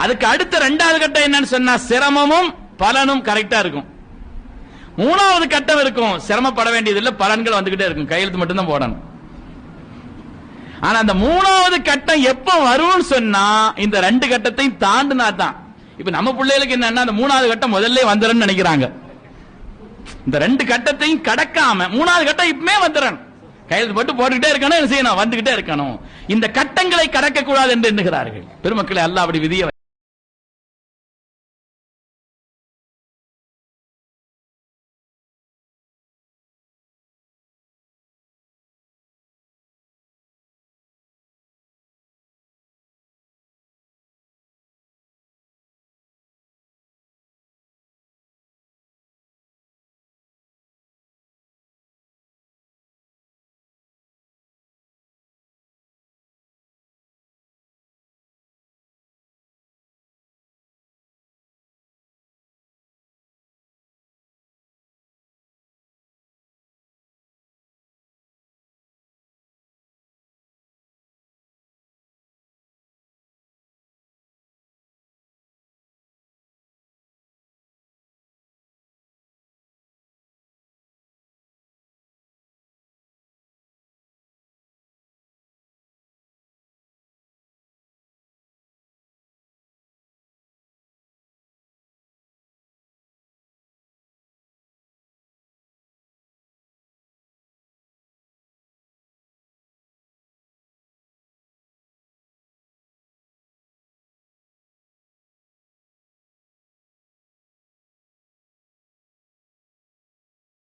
அதுக்கு அடுத்த இரண்டாவது கட்டம் என்னன்னு சொன்னா சிரமமும் பலனும் கரெக்டா இருக்கும். மூணாவது கட்டம் இருக்கும், சிரமப்பட வேண்டியது இல்ல, பலன்கள் வந்துகிட்டே இருக்கும், கையெழுத்து மட்டும் தான் போடணும். ஆனா அந்த மூணாவது கட்டம் எப்ப வரும்னு சொன்னா இந்த ரெண்டு கட்டத்தையும் தாண்டினா தான். இப்ப நம்ம பிள்ளைகளுக்கு என்னன்னா அந்த மூணாவது கட்டம் முதல்ல வந்துடும் நினைக்கிறாங்க. இந்த ரெண்டு கட்டத்தையும் கடக்காம மூணாவது கட்டம் இப்பமே வந்துடணும், கையெழுத்து போட்டு போட்டுக்கிட்டே இருக்கணும், என்ன செய்யணும், வந்துகிட்டே இருக்கணும். இந்த கட்டங்களை கடக்க கூடாது என்று எண்ணுகிறார்கள் பெருமக்களை. அல்லாஹ் அப்படி விதிய